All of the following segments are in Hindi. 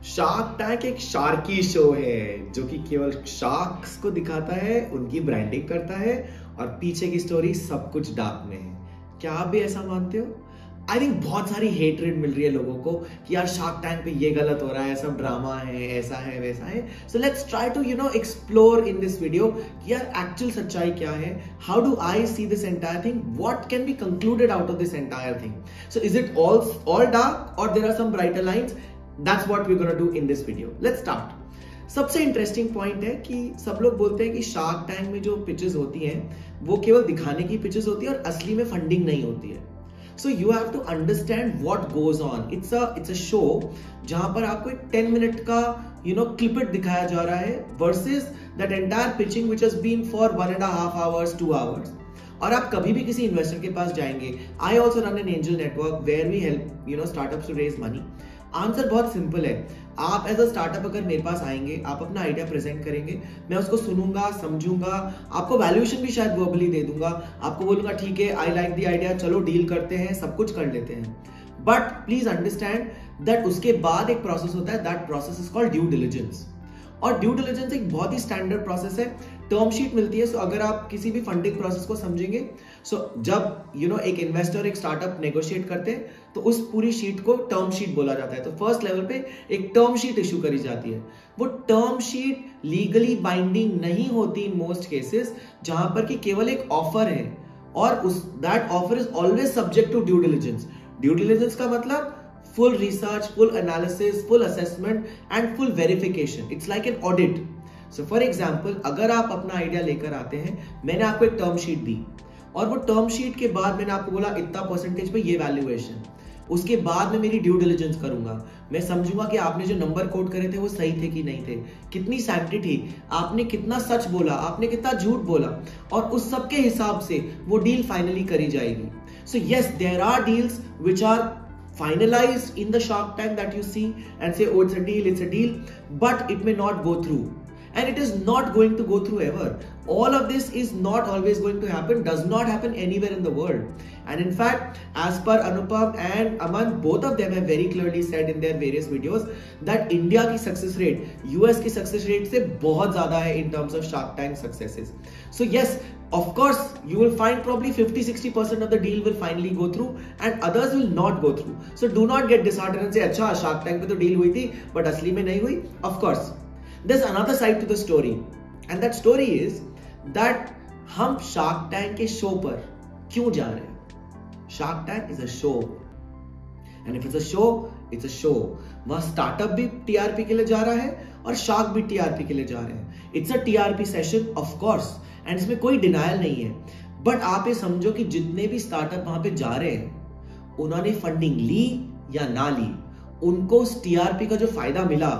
शार्क टैंक एक शार्की शो है जो कि केवल शार्क्स को दिखाता है, उनकी ब्रांडिंग करता है और पीछे की स्टोरी सब कुछ डार्क में है। क्या आप भी ऐसा मानते हो? आई थिंक बहुत सारी हेटरेड मिल रही है लोगों को कि यार शार्क टैंक पे ये गलत हो रहा है, सब ड्रामा है, ऐसा है वैसा है। So let's try to explore in this video कि यार एक्चुअल सच्चाई क्या है, how do I see this entire thing, what can be concluded out of this entire thing. So is it all dark और there are some brighter lines? That's what we're gonna do in this video. Let's start. सबसे इंटरेस्टिंग पॉइंट है कि सब लोग बोलते हैं कि शार्क टैंक में जो पिचेस होती हैं वो केवल दिखाने की पिचेस होती है और असली में फंडिंग नहीं होती है। So you have to understand what goes on. It's a show जहां पर आपको एक 10 मिनट का क्लिपेट दिखाया जा रहा है versus that entire pitching which has been for 1.5 hours 2 hours। और आप कभी भी किसी इन्वेस्टर के पास जाएंगे, I also run an angel network where we help startups to raise money. Answer बहुत सिंपल है। आप एज अ स्टार्टअप अगर मेरे पास आएंगे, आप अपना आइडिया प्रेजेंट करेंगे, मैं उसको सुनूंगा, समझूंगा, आपको वैल्यूएशन भी शायद वर्बली दे दूंगा, आपको बोलूंगा ठीक है, आई लाइक द आइडिया, चलो डील करते हैं, सब कुछ कर लेते हैं। बट प्लीज अंडरस्टैंड दैट उसके बाद एक प्रोसेस होता है, that process is called due diligence. और ड्यू डिलिजेंस एक बहुत ही स्टैंडर्ड प्रोसेस है। टर्म शीट मिलती है। सो अगर आप किसी भी फंडिंग प्रोसेस को समझेंगे, जब एक इन्वेस्टर एक स्टार्टअप नेगोशिएट करते हैं तो उस पूरी शीट को टर्म शीट बोला जाता है। तो फर्स्ट लेवल पे एक टर्म शीट इशू करी जाती है। वो टर्म शीट लीगली बाइंडिंग नहीं होती इन मोस्ट केसेस, जहां पर कि केवल एक ऑफर है और that offer is always subject to due diligence. Due diligence का मतलब full research, full analysis, full assessment and full verification. It's like an audit. So for example, अगर आप अपना आइडिया लेकर आते हैं, मैंने आपको एक टर्म शीट दी और वो टर्म शीट के बाद मैंने आपको बोला इतना परसेंटेज पे ये वैल्यूएशन, उसके बाद मैं मेरी ड्यू डिलिजेंस करूंगा, मैं समझूंगा कि आपने जो नंबर कोट करे थे वो सही थे कि नहीं थे, कितनी सैनिटी थी, आपने कितना सच बोला, आपने कितना झूठ बोला, और उस सब के हिसाब से वो डील फाइनली करी जाएगी। So yes, there are deals which are finalized in the Shark Tank that you see and say, oh, it's a deal, but it may not go through, and it is not going to go through ever. All of this is not always going to happen, does not happen anywhere in the world. And in fact, as per Anupam and Aman, both of them have very clearly said in their various videos that India की success rate US की success rate से बहुत ज़्यादा है in terms of Shark Tank successes. So yes, of course, you will find probably 50-60% of the deal will finally go through and others will not go through. So do not get disheartened and say, अच्छा Shark Tank पे तो deal हुई थी but असली में नहीं हुई. Of course, there's another side to the story, and that story is that हम Shark Tank के शो पर क्यों जा रहे हैं? Shark Tank is a show, and if it's a show, it's a show. वहाँ स्टार्टअप भी टीआरपी के लिए जा रहा है और शार्क भी टीआरपी के लिए जा रहे हैं. It's a TRP session of course, and इसमें कोई डिनायल नहीं है. बट आप ये समझो कि जितने भी स्टार्टअप वहां पे जा रहे हैं, उन्होंने फंडिंग ली या ना ली, उनको उस टीआरपी का जो फायदा मिला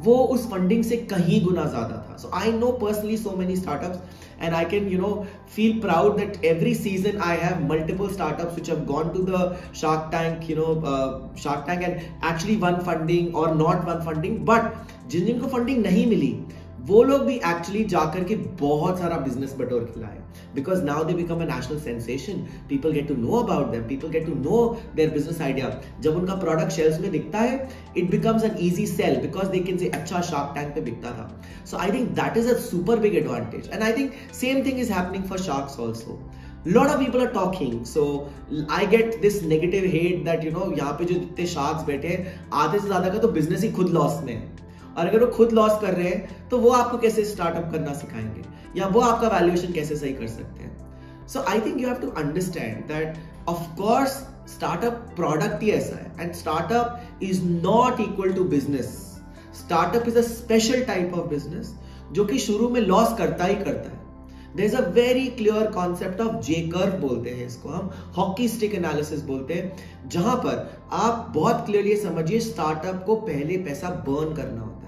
वो उस फंडिंग से कहीं गुना ज्यादा था. So I know personally so many startups and I can feel proud that every season I have multiple startups which have gone to the Shark Tank Shark Tank and actually won funding or not won funding. But जिनको फंडिंग नहीं मिली वो लोग भी एक्चुअली जाकर के बहुत सारा बिजनेस बटोर के लाए, because now they become a national sensation. People get to know about them, people get to know their business idea. जब उनका प्रोडक्ट शेल्स में दिखता है, it becomes an easy sell because they can say अच्छा शार्क टैंक पे बिकता था. So I think that is a super big advantage, and I think same thing is happening for sharks also. Lot of people are talking, so I get this negative hate that यहाँ पे जो जितने sharks बैठे हैं, आधे से ज्यादा का तो बिजनेस ही खुद लॉस में है, और अगर वो खुद लॉस कर रहे हैं तो वो आपको कैसे स्टार्टअप करना सिखाएंगे या वो आपका वैल्यूएशन कैसे सही कर सकते हैं. So I think you have to understand that of course startup product ही ऐसा है, and startup is not equal to business. Startup is a special type of business जो कि शुरू में लॉस करता ही करता है. There is a very clear concept of J curve बोलते हैं इसको, हम हॉकी स्टिक एनालिसिस बोलते हैं, जहां पर आप बहुत क्लियरली समझिए स्टार्टअप को पहले पैसा बर्न करना होता है.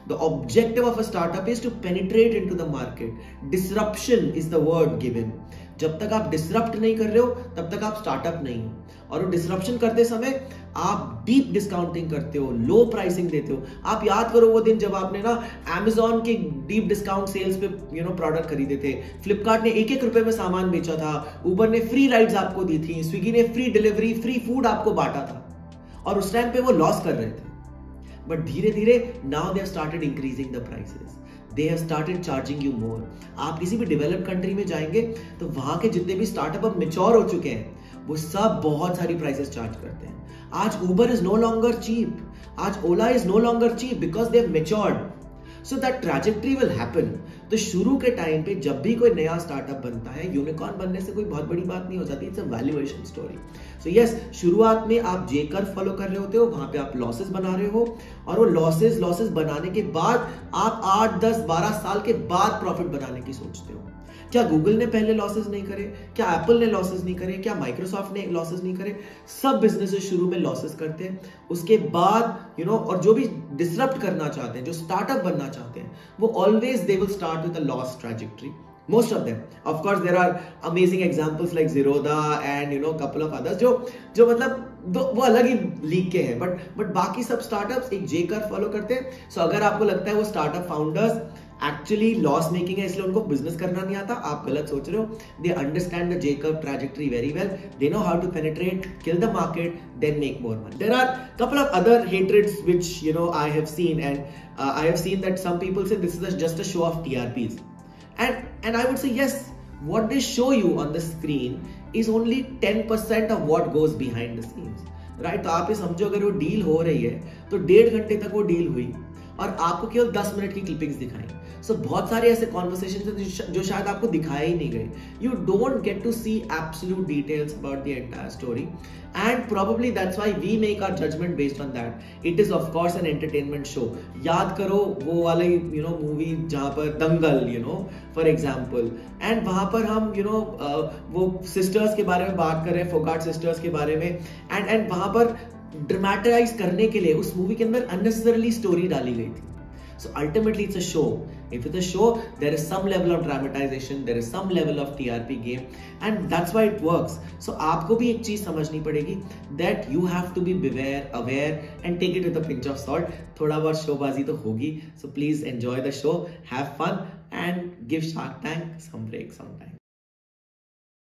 The objective of a startup is to penetrate into the market. Disruption is the word given. जब तक आप डिसरप्ट नहीं कर रहे हो तब तक आप स्टार्टअप नहीं हो. और वो डिसरप्शन करते समय आप डीप डिस्काउंटिंग करते हो, लो प्राइसिंग देते हो. आप याद करो वो दिन जब आपने Amazon के डीप डिस्काउंट सेल्स पे प्रोडक्ट खरीदे थे, फ्लिपकार्ट ने 1-1 रुपए में सामान बेचा था, उबर ने फ्री राइड्स आपको दी थी, स्विगी ने फ्री डिलीवरी, फ्री फूड आपको बांटा था, और उस टाइम पे वो लॉस कर रहे थे. बट धीरे धीरे now they have started increasing the prices, they have started charging you more. आप किसी भी डेवलप्ड कंट्री में जाएंगे तो वहां के जितने भी स्टार्टअप अब मैच्योर हो चुके हैं वो सब बहुत सारी प्राइसेस चार्ज करते हैं। आज Uber is no longer cheap, आज Ola is no longer cheap because they have matured, so that trajectory will happen. तो शुरू के टाइम पे जब भी कोई नया स्टार्टअप बनता है, यूनिकॉर्न बनने से कोई बहुत बड़ी बात नहीं हो जाती, it's a valuation story. So yes, शुरुआत में आप जे कर्व फॉलो कर रहे होते हो, वहां पे आप लॉसेस बना रहे हो, और वो लॉसेस बनाने के बाद आप 8, 10, 12 साल के बाद प्रॉफिट बनाने की सोचते हो। क्या गूगल ने पहले लॉसेस नहीं करे? क्या एप्पल ने लॉसेस नहीं करे? क्या माइक्रोसॉफ्ट ने लॉसेस नहीं करे? सब बिजनेसेस शुरू में लॉसेस करते हैं, उसके बाद और जो भी डिसरप्ट करना चाहते हैं, जो स्टार्टअप बनना चाहते हैं, वो always they will start with a loss trajectory, most of them. Of course there are amazing examples like Zerodha and couple of others जो मतलब वो अलग ही लीग के हैं, बट बाकी सब स्टार्टअप्स एक जे कर्व फॉलो करते हैं। सो अगर आपको लगता है वो startup founders actually loss making है इसलिए उनको बिजनेस करना नहीं आता, आप गलत सोच रहे हो। They understand the J curve trajectory very well, they know how to penetrate, kill the market, then make more money. There are couple of other hatreds which I have seen, and I have seen that some people say this is just a show of TRPs. And I would say yes, what they show you on the screen is only 10% of what goes behind the scenes, right? तो आप ये समझो अगर वो डील हो रही है तो 1.5 घंटे तक वो डील हुई और आपको केवल 10 मिनट की क्लिपिंग्स दिखाई। सो बहुत सारे ऐसे कॉन्वर्सेशन हैं जो शायद आपको दिखाए ही नहीं गए। You don't get to see absolute details about the entire story, and probably that's why we make our judgement based on that. It is of course an entertainment show. याद करो वो वाले मूवी जहां पर दंगल फॉर एग्जाम्पल, एंड वहां पर हम वो सिस्टर्स के बारे में बात कर रहे हैं, फोगाट सिस्टर्स के बारे में, एंड वहां पर ड्रामेटाइज करने के लिए उस मूवी के अंदर अननेसेसरली स्टोरी डाली गई थी। So ultimately it's a show. If it's a show, there is some level of dramatization, there is some level of TRP game, and that's why it works. So आपको भी एक चीज समझनी पड़ेगी that you have to be aware and take it with a pinch of salt. थोड़ा बहुत शोबाजी तो होगी, so please enjoy the show, have fun and give Shark Tank some break sometime.